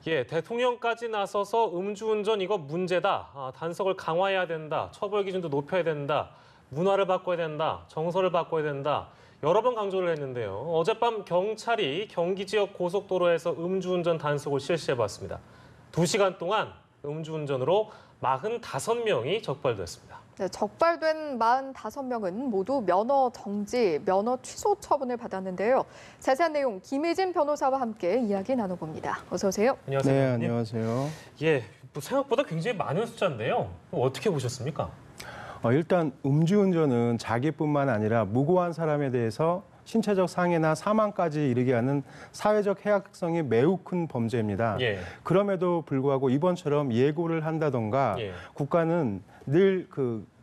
예, 대통령까지 나서서 음주운전 이거 문제다. 단속을 강화해야 된다. 처벌 기준도 높여야 된다. 문화를 바꿔야 된다. 정서를 바꿔야 된다. 여러 번 강조를 했는데요. 어젯밤 경찰이 경기 지역 고속도로에서 음주운전 단속을 실시해봤습니다. 2시간 동안 음주운전으로 45명이 적발됐습니다. 네, 적발된 45명은 모두 면허 정지, 면허 취소 처분을 받았는데요. 자세한 내용 김혜진 변호사와 함께 이야기 나눠봅니다. 어서 오세요. 안녕하세요. 네, 안녕하세요. 예, 생각보다 굉장히 많은 숫자인데요. 어떻게 보셨습니까? 일단 음주운전은 자기뿐만 아니라 무고한 사람에 대해서 신체적 상해나 사망까지 이르게 하는 사회적 해악성이 매우 큰 범죄입니다. 예. 그럼에도 불구하고 이번처럼 예고를 한다던가 예. 국가는 늘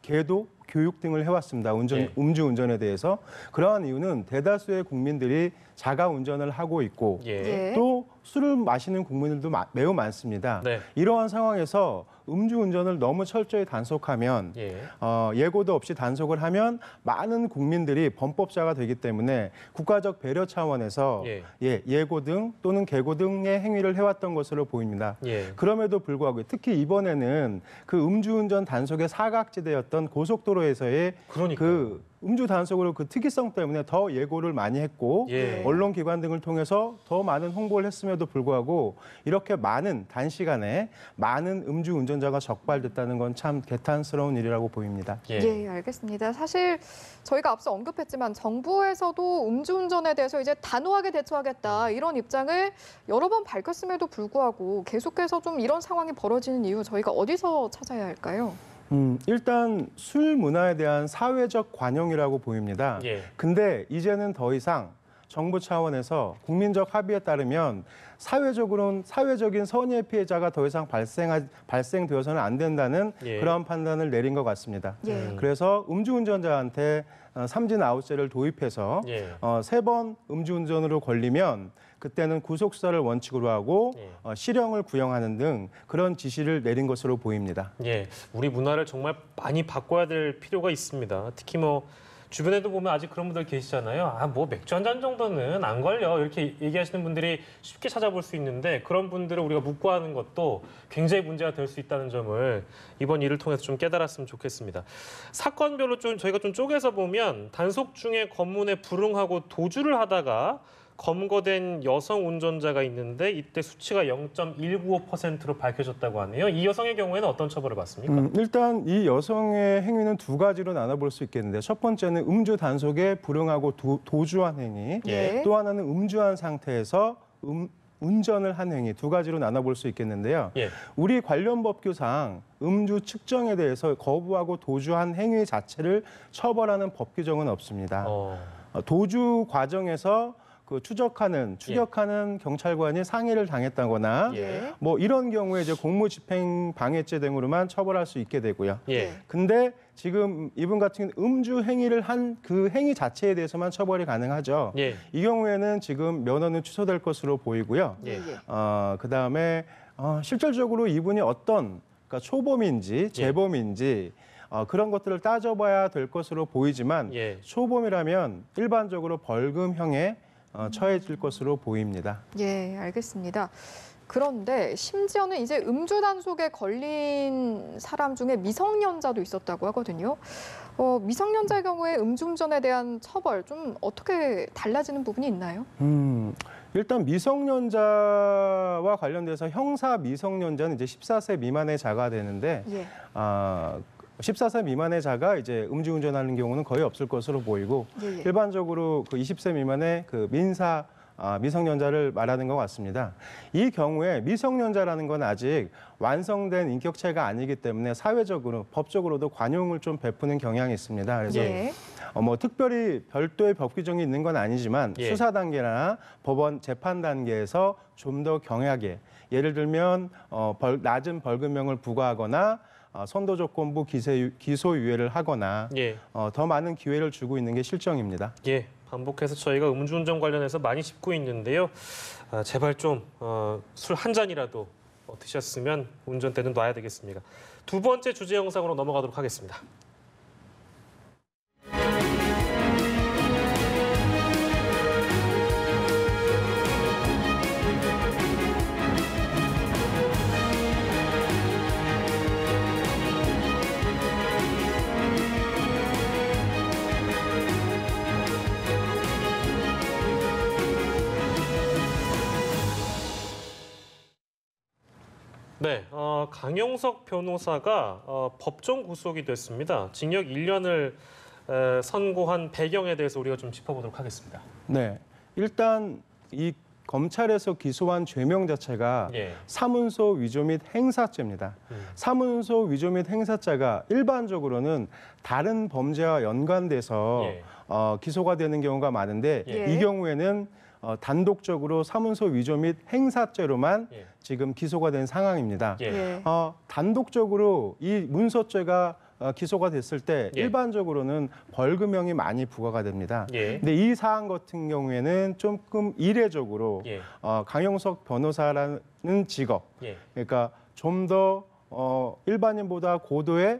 계도 교육 등을 해왔습니다. 예. 음주운전에 대해서. 그러한 이유는 대다수의 국민들이 자가 운전을 하고 있고 예. 또 술을 마시는 국민들도 매우 많습니다. 네. 이러한 상황에서 음주운전을 너무 철저히 단속하면 예고도 없이 단속을 하면 많은 국민들이 범법자가 되기 때문에 국가적 배려 차원에서 예고 등 또는 계고 등의 행위를 해왔던 것으로 보입니다. 그럼에도 불구하고 특히 이번에는 그 음주운전 단속의 사각지대였던 고속도로에서의 그 음주 단속으로 그 특이성 때문에 더 예고를 많이 했고 언론기관 등을 통해서 더 많은 홍보를 했음에도 불구하고 이렇게 많은 단시간에 많은 음주운전자가 적발됐다는 건 참 개탄스러운 일이라고 보입니다. 예, 알겠습니다. 사실 저희가 앞서 언급했지만 정부에서도 음주운전에 대해서 이제 단호하게 대처하겠다 이런 입장을 여러 번 밝혔음에도 불구하고 계속해서 좀 이런 상황이 벌어지는 이유 저희가 어디서 찾아야 할까요? 일단 술 문화에 대한 사회적 관용이라고 보입니다. 근데 이제는 더 이상 정부 차원에서 국민적 합의에 따르면 사회적인 선의의 피해자가 더 이상 발생되어서는 안 된다는 그런 판단을 내린 것 같습니다. 그래서 음주운전자한테 삼진 아웃제를 도입해서 3번 음주운전으로 걸리면 그때는 구속수사를 원칙으로 하고 실형을 구형하는 등 그런 지시를 내린 것으로 보입니다. 우리 문화를 정말 많이 바꿔야 될 필요가 있습니다. 특히 주변에도 보면 아직 그런 분들 계시잖아요. 맥주 한 잔 정도는 안 걸려. 이렇게 얘기하시는 분들이 쉽게 찾아볼 수 있는데 그런 분들을 우리가 묵과하는 것도 굉장히 문제가 될 수 있다는 점을 이번 일을 통해서 좀 깨달았으면 좋겠습니다. 사건별로 저희가 좀 쪼개서 보면 단속 중에 검문에 불응하고 도주를 하다가 검거된 여성 운전자가 있는데 이때 수치가 0.195%로 밝혀졌다고 하네요. 이 여성의 경우에는 어떤 처벌을 받습니까? 일단 이 여성의 행위는 두 가지로 나눠볼 수 있겠는데 첫 번째는 음주 단속에 불응하고 도주한 행위, 또 하나는 음주한 상태에서 운전을 한 행위 두 가지로 나눠볼 수 있겠는데요. 우리 관련 법규상 음주 측정에 대해서 거부하고 도주한 행위 자체를 처벌하는 법 규정은 없습니다. 도주 과정에서 추적하는 경찰관이 상해를 당했다거나 이런 경우에 이제 공무집행 방해죄 등으로만 처벌할 수 있게 되고요. 근데 지금 이분 같은 경우는 음주 행위를 한 그 행위 자체에 대해서만 처벌이 가능하죠. 이 경우에는 지금 면허는 취소될 것으로 보이고요. 그다음에 실질적으로 이분이 그러니까 초범인지 재범인지 그런 것들을 따져봐야 될 것으로 보이지만 초범이라면 일반적으로 벌금형에 처해질 것으로 보입니다. 알겠습니다. 그런데 심지어는 이제 음주 단속에 걸린 사람 중에 미성년자도 있었다고 하거든요. 미성년자의 경우에 음주운전에 대한 처벌 좀 어떻게 달라지는 부분이 있나요? 일단 미성년자와 관련돼서 형사 미성년자는 이제 14세 미만의 자가 되는데 14세 미만의 자가 이제 음주운전하는 경우는 거의 없을 것으로 보이고 일반적으로 20세 미만의 미성년자를 말하는 것 같습니다. 이 경우에 미성년자라는 건 아직 완성된 인격체가 아니기 때문에 사회적으로 법적으로도 관용을 좀 베푸는 경향이 있습니다. 그래서 특별히 별도의 법 규정이 있는 건 아니지만 수사 단계나 법원 재판 단계에서 좀 더 경하게 예를 들면 낮은 벌금형을 부과하거나 선도조건부 기소유예를 하거나 더 많은 기회를 주고 있는 게 실정입니다. 반복해서 저희가 음주운전 관련해서 많이 짚고 있는데요. 제발 좀 술 한 잔이라도 드셨으면 운전대는 놔야 되겠습니다. 두 번째 주제 영상으로 넘어가도록 하겠습니다. 네, 강용석 변호사가 법정 구속이 됐습니다. 징역 1년을 선고한 배경에 대해서 우리가 좀 짚어보도록 하겠습니다. 네, 일단 이 검찰에서 기소한 죄명 자체가 예. 사문서 위조 및 행사죄입니다. 사문서 위조 및 행사죄가 일반적으로는 다른 범죄와 연관돼서 예. 기소가 되는 경우가 많은데 예. 이 경우에는 단독적으로 사문서 위조 및 행사죄로만 예. 지금 기소가 된 상황입니다. 예. 예. 단독적으로 이 문서죄가 기소가 됐을 때 예. 일반적으로는 벌금형이 많이 부과가 됩니다. 예. 근데 이 사안 같은 경우에는 조금 이례적으로 예. 강용석 변호사라는 직업, 예. 그러니까 좀 더 일반인보다 고도의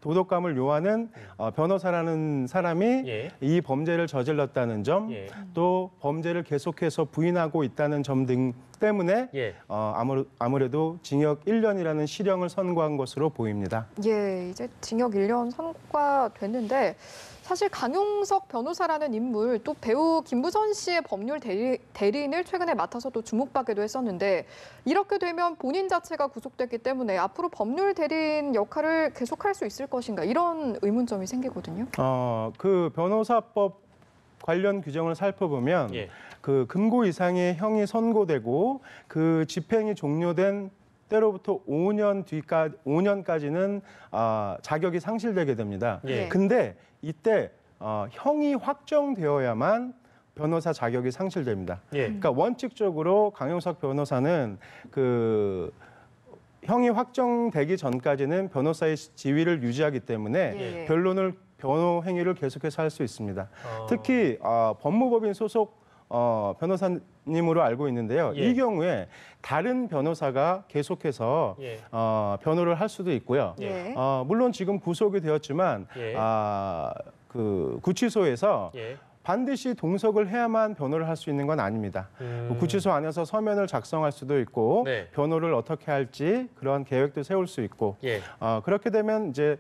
도덕감을 요하는 변호사라는 사람이 예. 이 범죄를 저질렀다는 점, 예. 또 범죄를 계속해서 부인하고 있다는 점 등 때문에 예. 아무래도 징역 1년이라는 실형을 선고한 것으로 보입니다. 예, 이제 징역 1년 선고가 됐는데 사실 강용석 변호사라는 인물 또 배우 김부선 씨의 법률 대리인을 최근에 맡아서 또 주목받기도 했었는데 이렇게 되면 본인 자체가 구속됐기 때문에 앞으로 법률 대리인 역할을 계속할 수 있을 것인가 이런 의문점이 생기거든요. 그 변호사법 관련 규정을 살펴보면 예. 그 금고 이상의 형이 선고되고 그 집행이 종료된 때로부터 5년까지는 자격이 상실되게 됩니다. 예. 근데 이때 형이 확정되어야만 변호사 자격이 상실됩니다. 예. 그러니까 원칙적으로 강용석 변호사는 그 형이 확정되기 전까지는 변호사의 지위를 유지하기 때문에 예. 변론을 변호 행위를 계속해서 할 수 있습니다. 어. 특히 법무법인 소속 변호사님으로 알고 있는데요. 예. 이 경우에 다른 변호사가 계속해서 예. 변호를 할 수도 있고요. 예. 물론 지금 구속이 되었지만 예. 그 구치소에서 예. 반드시 동석을 해야만 변호를 할 수 있는 건 아닙니다. 구치소 안에서 서면을 작성할 수도 있고 네. 변호를 어떻게 할지 그런 계획도 세울 수 있고 예. 그렇게 되면 이제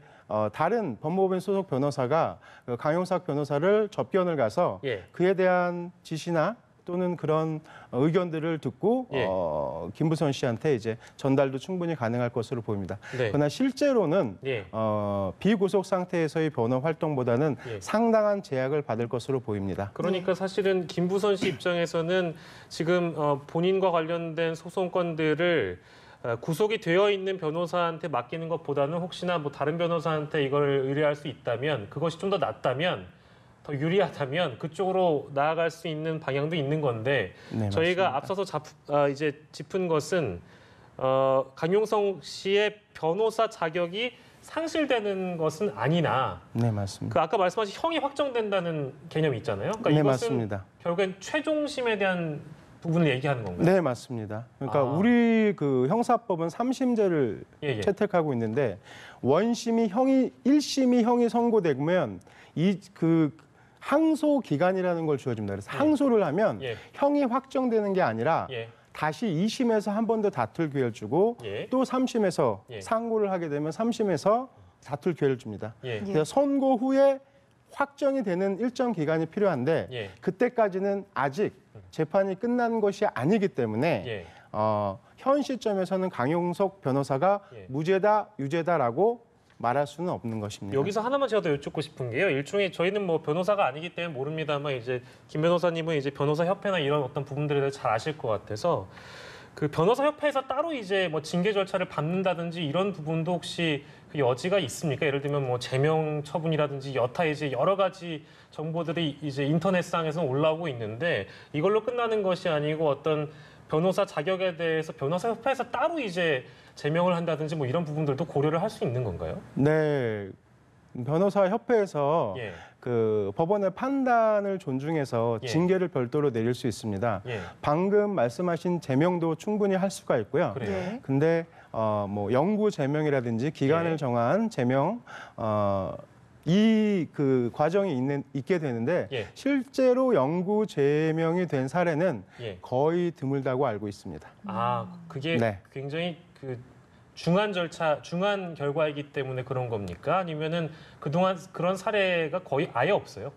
다른 법무법인 소속 변호사가 그 강용석 변호사를 접견을 가서 예. 그에 대한 지시나 또는 그런 의견들을 듣고 예. 김부선 씨한테 이제 전달도 충분히 가능할 것으로 보입니다. 네. 그러나 실제로는 예. 비구속 상태에서의 변호 활동보다는 예. 상당한 제약을 받을 것으로 보입니다. 그러니까 사실은 김부선 씨 입장에서는 지금 본인과 관련된 소송건들을 구속이 되어 있는 변호사한테 맡기는 것보다는 혹시나 뭐 다른 변호사한테 이걸 의뢰할 수 있다면 그것이 좀 더 낫다면 더 유리하다면 그쪽으로 나아갈 수 있는 방향도 있는 건데 네, 저희가 맞습니다. 앞서서 이제 짚은 것은 강용석 씨의 변호사 자격이 상실되는 것은 아니나 네, 맞습니다. 그 아까 말씀하신 형이 확정된다는 개념이 있잖아요. 그러니까 네, 이것은 맞습니다. 결국엔 최종심에 대한 부분을 얘기하는 건가요? 네, 맞습니다. 그러니까 아. 우리 그 형사법은 3심제를 예. 채택하고 있는데 원심이 형이 1심이 형이 선고되면 이 그 항소 기간이라는 걸 주어집니다. 그래서 항소를 하면 예. 형이 확정되는 게 아니라 예. 다시 2심에서 한 번 더 다툴 기회를 주고 예. 또 3심에서 예. 상고를 하게 되면 3심에서 다툴 기회를 줍니다. 예. 그래서 선고 후에 확정이 되는 일정 기간이 필요한데 예. 그때까지는 아직 재판이 끝난 것이 아니기 때문에 예. 현 시점에서는 강용석 변호사가 예. 무죄다, 유죄다라고 말할 수는 없는 것입니다. 여기서 하나만 제가 더 여쭙고 싶은 게요. 일종의 저희는 뭐 변호사가 아니기 때문에 모릅니다만 이제 김 변호사님은 이제 변호사 협회나 이런 어떤 부분들에 대해 잘 아실 것 같아서 그 변호사 협회에서 따로 이제 뭐 징계 절차를 밟는다든지 이런 부분도 혹시 그 여지가 있습니까? 예를 들면 뭐 제명 처분이라든지 여타 이제 여러 가지 정보들이 이제 인터넷상에서 올라오고 있는데 이걸로 끝나는 것이 아니고 어떤 변호사 자격에 대해서 변호사 협회에서 따로 이제 제명을 한다든지 뭐 이런 부분들도 고려를 할 수 있는 건가요? 네, 변호사 협회에서 예. 그 법원의 판단을 존중해서 예. 징계를 별도로 내릴 수 있습니다. 예. 방금 말씀하신 제명도 충분히 할 수가 있고요. 그래요. 예. 근데 뭐 영구 제명이라든지 기간을 예. 정한 제명 이 그 과정이 있게 되는데 예. 실제로 영구 제명이 된 사례는 예. 거의 드물다고 알고 있습니다. 아, 그게 네. 굉장히 그 중한 절차, 중한 결과이기 때문에 그런 겁니까? 아니면은 그동안 그런 사례가 거의 아예 없어요?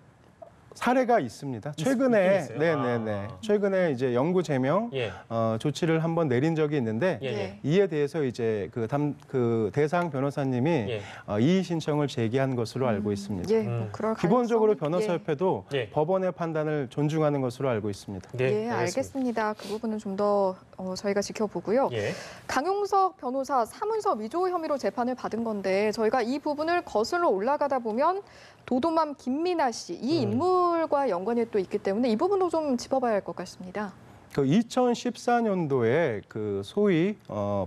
사례가 있습니다. 있긴 최근에 있어요? 네네네. 아. 최근에 이제 영구 제명 예. 조치를 한번 내린 적이 있는데 예. 네. 이에 대해서 이제 그 대상 변호사님이 예. 이의 신청을 제기한 것으로 알고 있습니다. 예, 뭐 그럴 기본적으로 가능성? 변호사협회도 예. 법원의 판단을 존중하는 것으로 알고 있습니다. 네, 예, 알겠습니다. 그 부분은 좀 더 저희가 지켜보고요. 예. 강용석 변호사 사문서 위조 혐의로 재판을 받은 건데 저희가 이 부분을 거슬러 올라가다 보면 도도맘 김민아 씨 이 인물과 연관이 또 있기 때문에 이 부분도 좀 짚어봐야 할 것 같습니다. 그 2014년도에 그 소위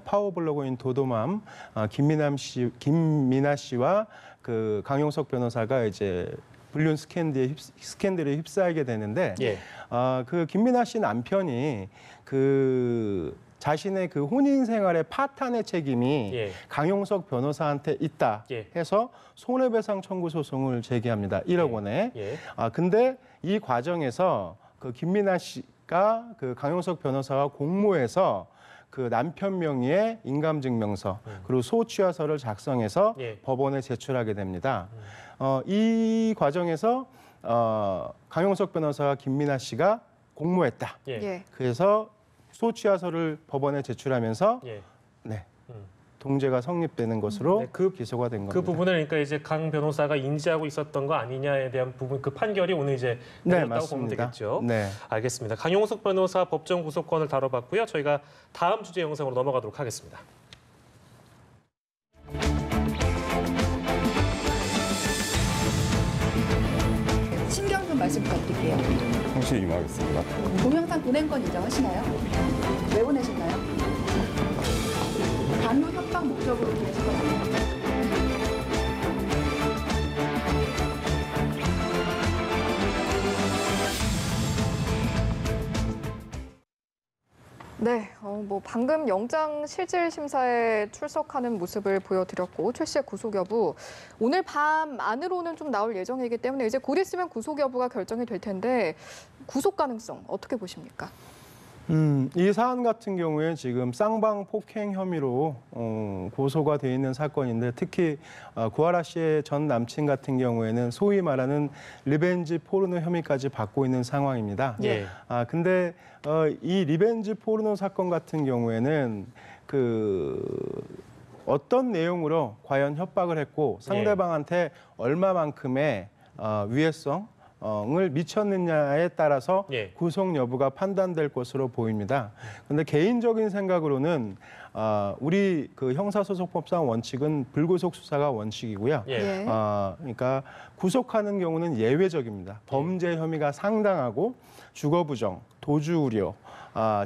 파워블로거인 도도맘 김민아 씨와 그 강용석 변호사가 이제 불륜 스캔들에 휩싸이게 되는데 예. 그 김민아 씨 남편이 그 자신의 그 혼인 생활의 파탄의 책임이 예. 강용석 변호사한테 있다 예. 해서 손해배상 청구 소송을 제기합니다. 1억 원에. 예. 근데 이 과정에서 그 김민아 씨가 그 강용석 변호사와 공모해서 그 남편 명의의 인감증명서 그리고 소취하서를 작성해서 예. 법원에 제출하게 됩니다. 이 과정에서 강용석 변호사와 김민아 씨가 공모했다. 예. 예. 그래서 소취하서를 법원에 제출하면서 예. 네, 음. 동죄가 성립되는 것으로 네, 그 기소가 된 겁니다. 그 부분을 그러니까 이제 강 변호사가 인지하고 있었던 거 아니냐에 대한 부분 그 판결이 오늘 이제 네, 내렸다고 보면 맞습니다. 되겠죠. 네. 알겠습니다. 강용석 변호사 법정 구속권을 다뤄봤고요. 저희가 다음 주제 영상으로 넘어가도록 하겠습니다. 신경 좀 말씀 부탁드릴게요. 성실히 임하겠습니다. 동영상 보낸 건 인정하시나요? 왜 보내셨나요? 강요 협박 목적으로 보내신 거예요. 네, 뭐 방금 영장 실질 심사에 출석하는 모습을 보여드렸고 최 씨의 구속 여부 오늘 밤 안으로는 좀 나올 예정이기 때문에 이제 곧 있으면 구속 여부가 결정이 될 텐데 구속 가능성 어떻게 보십니까? 이 사안 같은 경우에 지금 쌍방 폭행 혐의로 고소가 돼 있는 사건인데 특히 구하라 씨의 전 남친 같은 경우에는 소위 말하는 리벤지 포르노 혐의까지 받고 있는 상황입니다. 예. 근데 이 리벤지 포르노 사건 같은 경우에는 어떤 내용으로 과연 협박을 했고 상대방한테 얼마만큼의 위해성을 미쳤느냐에 따라서 예. 구속 여부가 판단될 것으로 보입니다. 그런데 개인적인 생각으로는 우리 그 형사소송법상 원칙은 불구속 수사가 원칙이고요. 예. 그러니까 구속하는 경우는 예외적입니다. 범죄 혐의가 상당하고 주거 부정, 도주 우려,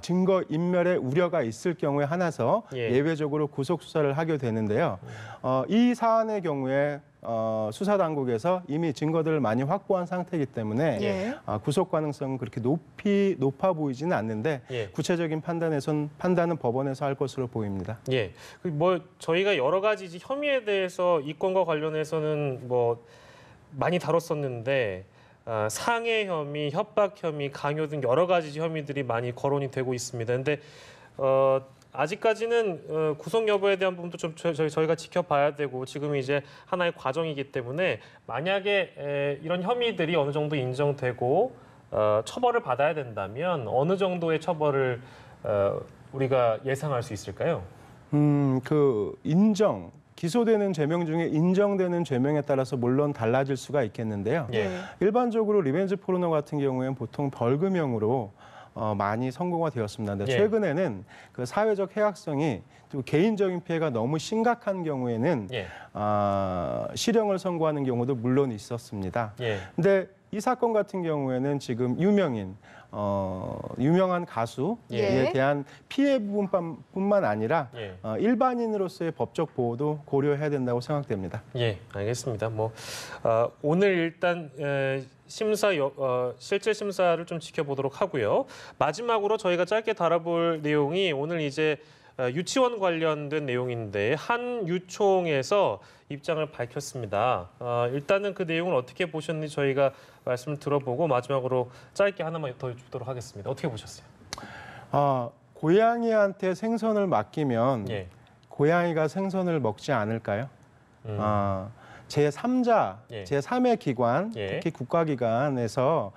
증거 인멸의 우려가 있을 경우에 한해서 예. 예외적으로 구속 수사를 하게 되는데요. 이 사안의 경우에 수사 당국에서 이미 증거들을 많이 확보한 상태이기 때문에 예. 구속 가능성은 그렇게 높아 보이지는 않는데 예. 구체적인 판단은 법원에서 할 것으로 보입니다. 예. 뭐 저희가 여러 가지 이제 혐의에 대해서 이 건과 관련해서는 뭐 많이 다뤘었는데 상해 혐의, 협박 혐의, 강요 등 여러 가지 혐의들이 많이 거론이 되고 있습니다. 근데 아직까지는 구속 여부에 대한 부분도 좀 저희가 지켜봐야 되고 지금 이제 하나의 과정이기 때문에 만약에 이런 혐의들이 어느 정도 인정되고 처벌을 받아야 된다면 어느 정도의 처벌을 우리가 예상할 수 있을까요? 기소되는 죄명 중에 인정되는 죄명에 따라서 물론 달라질 수가 있겠는데요. 예. 일반적으로 리벤지 포르노 같은 경우에는 보통 벌금형으로 많이 선고가 되었습니다. 근데 예. 최근에는 그 사회적 해악성이 또 개인적인 피해가 너무 심각한 경우에는 예. 실형을 선고하는 경우도 물론 있었습니다. 예. 근데 이 사건 같은 경우에는 지금 유명한 가수에 예. 대한 피해 부분뿐만 아니라 예. 일반인으로서의 법적 보호도 고려해야 된다고 생각됩니다. 예, 알겠습니다. 오늘 일단 실제 심사를 좀 지켜보도록 하고요. 마지막으로 저희가 짧게 다뤄볼 내용이 오늘 이제 유치원 관련된 내용인데 한 유총에서 입장을 밝혔습니다. 일단은 그 내용을 어떻게 보셨는지 저희가 말씀을 들어보고 마지막으로 짧게 하나만 더 여쭙도록 하겠습니다. 어떻게 보셨어요? 고양이한테 생선을 맡기면 예. 고양이가 생선을 먹지 않을까요? 제3자, 예. 제3의 기관, 예. 특히 국가기관에서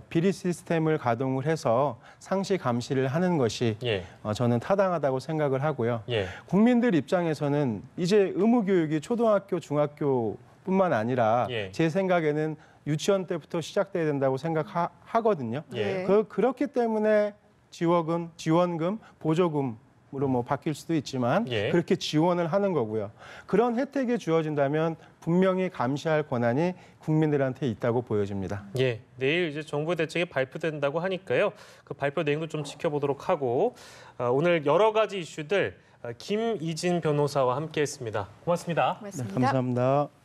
비리 시스템을 가동을 해서 상시 감시를 하는 것이 예. 저는 타당하다고 생각을 하고요. 예. 국민들 입장에서는 이제 의무교육이 초등학교, 중학교뿐만 아니라 예. 제 생각에는 유치원 때부터 시작돼야 된다고 생각하거든요. 예. 그렇기 때문에 지원금, 보조금으로 뭐 바뀔 수도 있지만 예. 그렇게 지원을 하는 거고요. 그런 혜택이 주어진다면 분명히 감시할 권한이 국민들한테 있다고 보여집니다. 예, 내일 이제 정부 대책이 발표된다고 하니까요. 그 발표 내용도 좀 지켜보도록 하고 오늘 여러 가지 이슈들 김이진 변호사와 함께했습니다. 고맙습니다. 고맙습니다. 감사합니다.